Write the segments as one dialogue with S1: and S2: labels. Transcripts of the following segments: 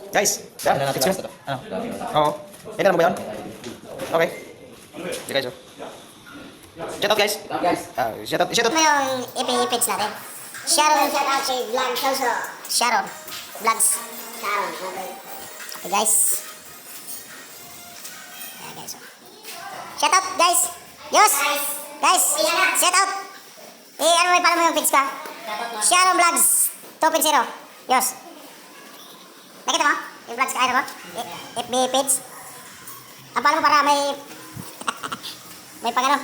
S1: Guys,
S2: Ano natin
S1: picture.
S2: last ito?
S1: Ano? Oo. Tingnan mo ba yun? Okay. Sige guys. Shout out guys.
S2: Guys.
S1: Shout out.
S3: Ano yung ipipits natin? Sharon, shout out si Vlog Kelso. Sharon, Vlogs. Sharon, okay. Okay guys. Ayan guys. Shout out guys. Yos. Guys, shout out. Ano may pala mo yung page ka? Sharon Vlogs 2.0. Yos. Nakita mo? Yung vlogs ka, ano mo? FB page. Ang pala mo para may may pang ano?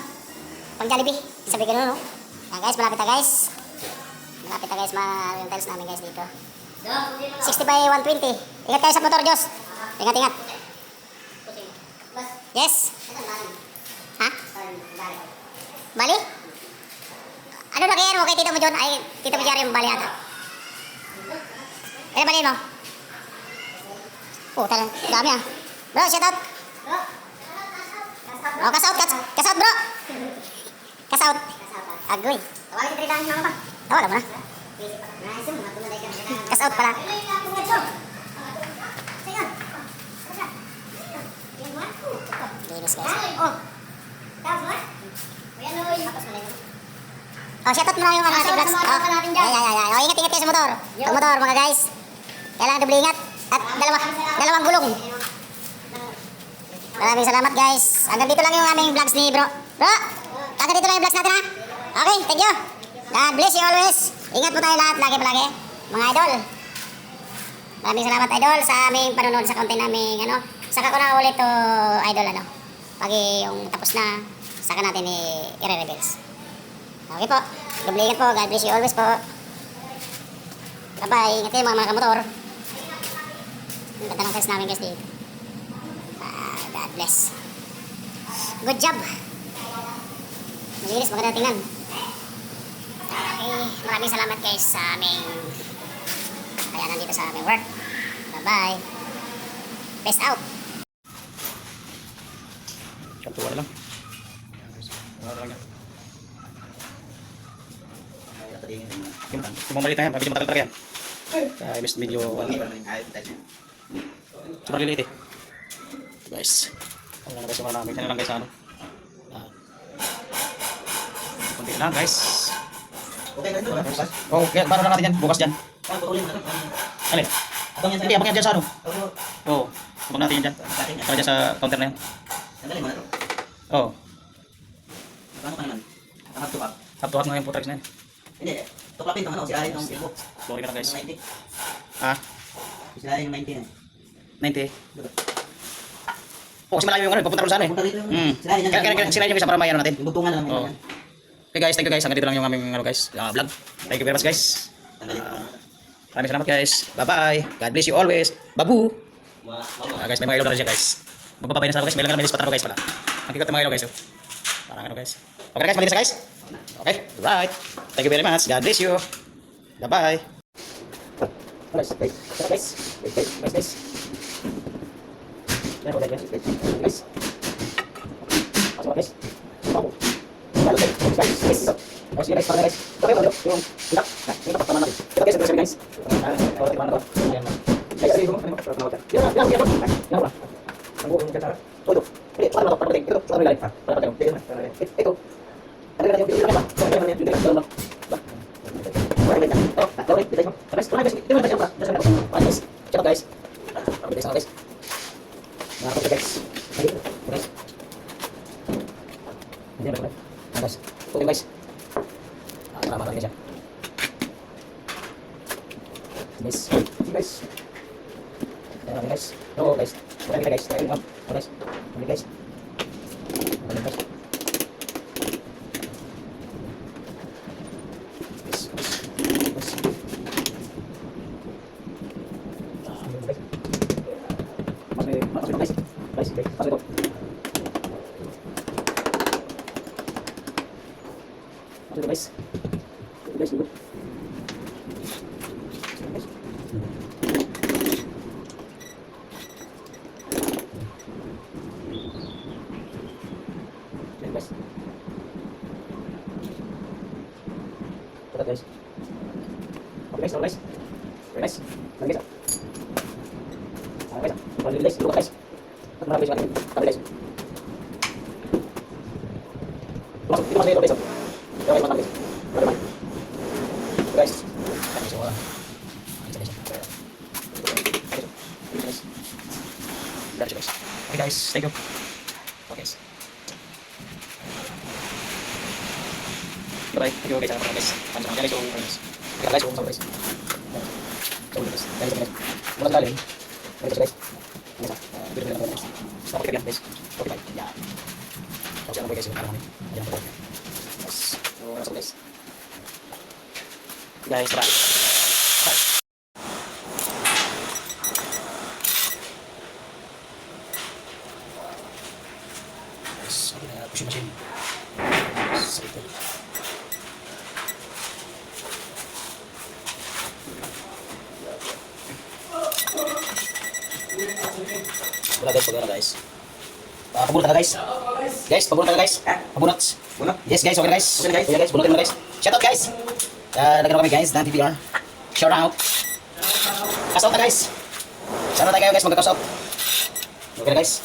S3: Pang Jollibee. Sabi ko no, no? Yan guys, malapit na guys. Malapit na guys, yung tiles namin guys dito. 60 by 120. Ingat kayo sa motor, Diyos. Ingat, ingat. Yes. Ha? Bali? Ano na kaya mo kay Tito mo John? Ay, Tito mo Jerry yung bali ata. Ano bali mo? Oh, talagang dami ah. Bro, shout out. Oh, kasout bro. Kasout. Agoy. Tawagin 3 daan pa. Tawala mo na. Kasout pala. Linis guys. Oh. Oh, shout out mo na yung mga ating vlogs. Oh, ingat kayo sa motor. Sa motor mga guys. Kailangan doble ingat. At dalawang gulong. Maraming salamat guys. Hanggang dito lang yung aming vlogs ni bro. Bro, hanggang dito lang yung vlogs natin ha. Okay, thank you. God bless you always. Ingat po tayo lahat, lagi palagi. Mga idol. Maraming salamat idol sa aming panonood sa content namin. Saka ko na ulit to idol Pag yung tapos na, saka natin i-re-reveals. Okay po. Doble ingat po. God bless you always po. Bye-bye. Ingat kayo mga kamotor. Ang ganda ng test namin guys dito. God bless. Good job. Malinis, maganda tingnan. Okay, maraming salamat guys sa aming kaya nandito sa aming work. Bye-bye. Peace out.
S1: Kaptuwa na lang. Wala lang yan. Yung maliit na yan, medyo matagal talaga yan. Kaya medyo super lilit eh. Guys. Ano lang guys yung namin. Ano lang guys ano. Kunti lang guys.
S2: Okay, ganito ba? Bukas?
S1: Oh, kaya para lang natin yan. Bukas dyan.
S2: Putulin mo na.
S1: Alin? Hindi, abang yan dyan sa ano. Oo. Abang natin yan dyan. Para dyan sa counter na yan.
S2: Tanggalin mo na ito.
S1: Oo.
S2: Paano ka naman? Half to half.
S1: Half to half na yung putrax na yan.
S2: Hindi. Tuklapin itong sirahin itong ilbo.
S1: Sorry ka na guys.
S2: 90.
S1: Ah?
S2: Sirahin yung 90 na.
S1: 90. Oh, kasi malayo yung ano, papunta rin sa ano eh.
S2: Punta rito yung sirahin yan.
S1: Kaya sirahin yung isa para may ano natin.
S2: Yung butungan lang.
S1: Oh. Okay guys, thank you guys. Hanggang dito lang yung aming guys, vlog. Thank you very much guys.
S2: Tanggalin mo.
S1: Maraming salamat guys. Bye-bye. God bless you always. Babu. Guys, may mga ilaw na rin siya guys. Magpapabay na sa guys. May lang may spot na guys pala. Ang kikat ng mga ilaw guys. Parang ano guys. Okay na guys, malinis na guys. Okay, right. Thank you very much. God bless you. Bye-bye. Guys, guys. Guys. Guys, guys. Guys. Masuk guys. Wow. Guys. Guys, guys, para guys. Oke, bro. Yung tidak. Nah, ini tempat teman lagi. Kita guys, terus guys. Kalau di mana tuh? Guys, ini dulu. Ya, ya, ya. Ya, apa? Tunggu kita. Oh, itu. Ini pada motor penting. Itu selalu lagi. Pada penting. Itu. Ada yang video apa? Yang yang video dalam. Bah. Oh, nah, kita ini. Terus guys, itu macam apa? Guys. Cepat guys. Oke, guys. Nah, oke guys. Guys. Ini apa? Guys. Oke guys. Tama lang siya. Guys. Guys. Ayan guys. Oo guys. Ayan guys. Ayan guys. Guys. Ayan guys. Ayan guys. Masuk guys. Guys. Masuk. Masuk guys. Guys, dulu. Guys. Guys. Oke guys, guys. Guys. Guys. guys. Marami guys. Dito guys. At marami guys. Marami guys. Masuk dito guys. Okay, marami guys. Marami. Guys. So, guys. Okay guys, thank you. Okay guys. Bye-bye. Thank you guys. Guys. Guys. Guys. Guys. Guys. So guys. Guys. Mula sa lalim. Guys. Guys. Dito na guys. Stop it guys. Okay bye. Yeah. Okay ano guys, ano kami. Ayan po. Guys. So guys. Guys, tara. Guys, okay na push machine. So ito. Wala guys, pag guys. Pabunot na guys. Guys, pabunot na guys. Pabunot.
S2: Bunot?
S1: Yes guys, okay guys.
S2: Okay, guys.
S1: Okay guys, bunutin mo guys. Shout out guys. Nagano kami guys ng PPR. Shout out. Kasout na guys. Shout out tayo guys, magka-kasout. Okay na guys.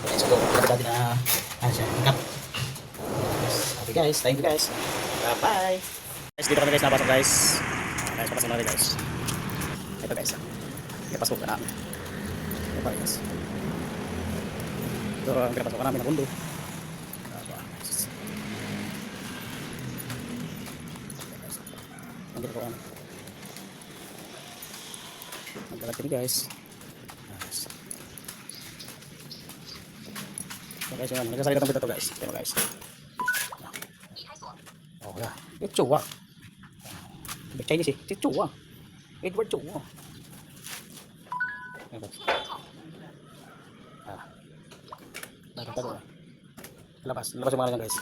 S1: Okay, so kita natin na siya. Okay guys, thank you guys. Bye-bye. Guys, dito kami guys napasok guys. Guys, papasok na rin guys. Ito guys. Pinapasok na namin. Ito pa guys. Ito ang pinapasok na namin na mundo. Ang ginagawa namin. Magkalat kami guys. So guys, yun. Nagsasalita ng ito guys. Pero guys. Oh, yeah. It's Chua. It's Chinese eh. It's Chua. Edward Chua. Tago. Labas yung mga ganyan guys.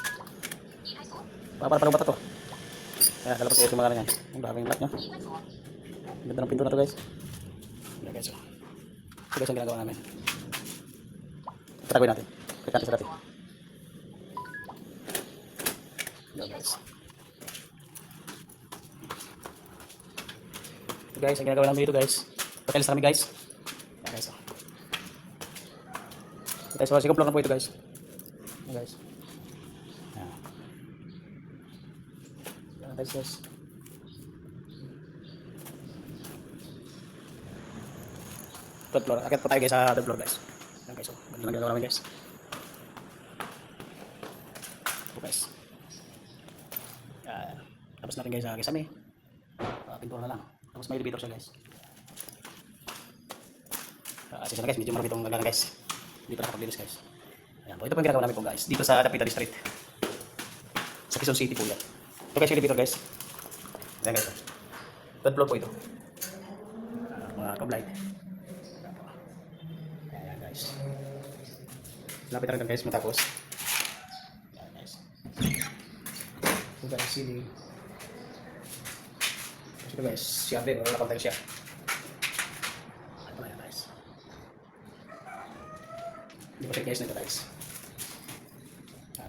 S1: Para bata to. Kaya lalabas yung mga ganyan. Ang daming mat niya. Ganda ng pinto na to guys. Yan guys. Ito guys ang ginagawa namin. Taragoy natin. Click natin sa dati. Yan guys. Ito guys ang ginagawa namin dito guys. Patilis na kami guys. Yan guys. Guys, so sigap lang na po ito guys. Ayan guys. Ayan guys. Third floor. Akit po tayo guys sa third floor guys. Ayan guys. Ganda lang ginagawa namin guys. Ito guys. Tapos natin guys sa kisame. Pintura na lang. Tapos may elevator siya guys. Sisa na guys. Medyo marami itong gagana guys. Dito nakapaglinis guys. Ayan po. Ito po yung ginagawa namin po guys. Dito sa Dapitan Street. Sa Quezon City po yan. Ito guys yung elevator guys. Ayan guys. Third floor po ito. Mga kablight. Ayan guys. Lapit na guys matapos. Ayan guys. Ito guys ceiling. Ito guys. Siya din. Wala nakapag siya. Ayan guys. Hindi pa check guys nito guys.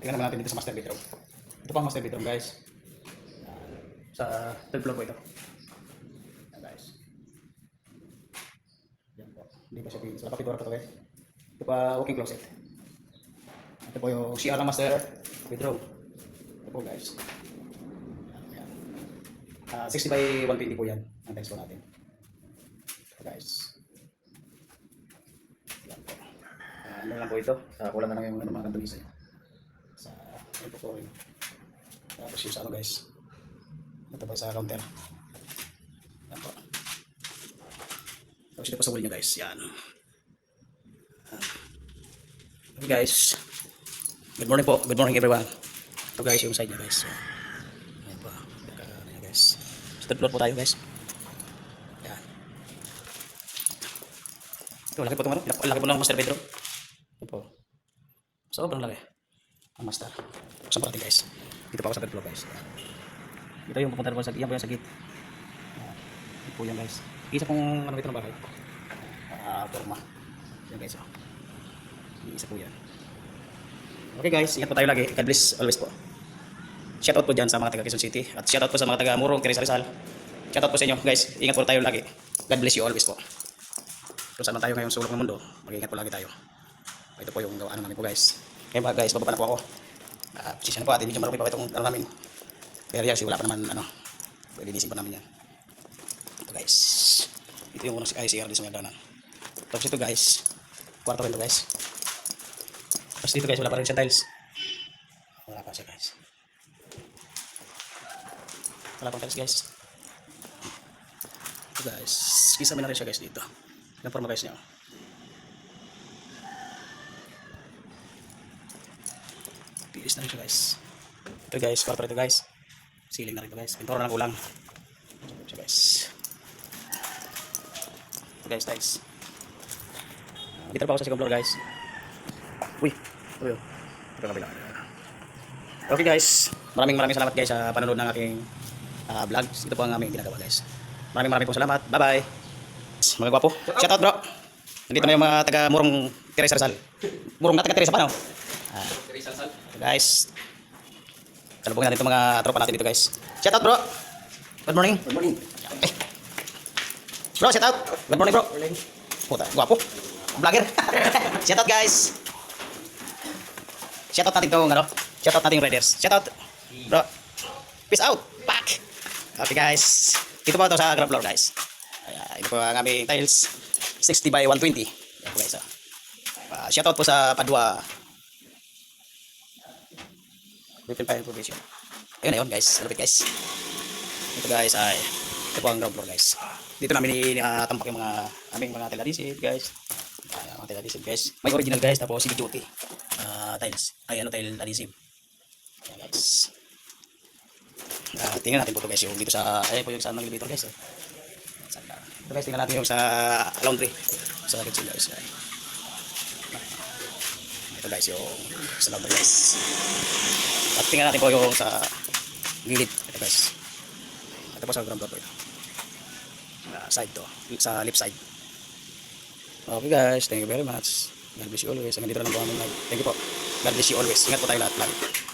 S1: Tingnan naman natin dito sa master bedroom. Ito pa ang master bedroom guys. Sa third floor po ito. Ayan guys. Yan po. Hindi pa siya pinis. Wala pa pintura pa ito guys. Ito pa walking closet. Ito po yung CR ng master bedroom. Ito po guys. Ayan. 60 by 120 po yan. Ang tiles po natin. Ito guys. Ano lang po ito, kulang na lang yung mga kantunisa niya. Ito po yun. Tapos yung sa ano guys. Ito po sa counter. Yan po. Tapos ito po sa wall nyo guys. Yan. Okay guys. Good morning po. Good morning everyone. Ito guys yung side nyo guys. Yan po. Yan guys. Sa third floor po tayo guys. Yan. Ito laki po itong ano. Laki po lang master bedroom. Ito po. Sobrang laki. Ang master. Saan po natin guys. Dito pa ako sa third floor guys. Ito yung pupunta naman sa iyan po yung sa gate. Ito po yan guys. Isa pong ano ito ng bahay. Forma. Yan guys. Isa po yan. Okay guys. Ingat po tayo lagi. God bless always po. Shoutout po dyan sa mga taga Quezon City. At shoutout po sa mga taga Murong, Rizal. Shoutout po sa inyo guys. Ingat po tayo lagi. God bless you always po. kung saan man tayo ngayon sulok ng mundo, mag-iingat po lagi tayo. Ito po yung gawaan namin po guys. Kaya ba guys, bababa na po ako. Sisya na po at medyo marumi pa itong ano namin. Pero yan, wala pa naman ano. Linisin pa namin yan. Ito guys. Ito yung unang ICR dito sa mga danan. Tapos ito guys, kwarto rin ito guys. Tapos dito guys, wala pa rin siya tiles. Wala pa siya guys. Wala pang tiles guys. Ito guys, kisame na rin siya guys dito. Yung forma guys niya. Pilis na rin siya guys. Ito guys, kwarto rin ito guys. Ceiling na rin ito guys. Pintura na lang kulang. Ito siya guys. Ito guys, tiles. Dito pa ako sa second floor guys. Uy, ito yun. Ito kabila. Okay guys, maraming salamat guys sa panonood ng aking vlogs. Ito po ang aming ginagawa guys. Maraming po salamat. Bye bye. Mga gwapo. Shout out bro. Nandito na yung mga taga Murong Teresa Rizal. Murong na taga Teresa pa no? Teresa Rizal. Guys. Salubungin natin itong mga tropa natin dito guys. Shout out bro. Good morning.
S2: Good morning.
S1: Okay. Bro, shout out. Good morning bro. Puta, gwapo. Vlogger. Shout out guys. Shout out natin itong ano. Shout out natin yung riders. Shout out. Bro. Peace out. Back. Okay guys. Dito po ito sa ground floor guys. Ito po ang aming tiles. 60 by 120. Yan po guys. Shout out po sa Padua. Philippine Fire Provision. Ayun na yun guys. Lupit guys. Ito guys ay ito po ang ground floor guys. Dito namin tampak yung mga aming mga tile adhesive guys. Mga tile adhesive guys. May original guys tapos CD duty. Tiles. Ay ano tile adhesive. Ayan guys. Tingnan natin po ito guys yung dito sa ay po yung sa elevator guys. Ito guys tingnan natin yung sa laundry. Sa kitchen guys. Ito guys yung sa laundry guys. At tingnan natin po yung sa gilid. Ito guys. Ito po sa ground floor po ito. Side to. Sa left side. Okay guys. Thank you very much. God bless you always. Hanggang dito na lang po kami. Thank you po. God bless you always. Ingat po tayo lahat.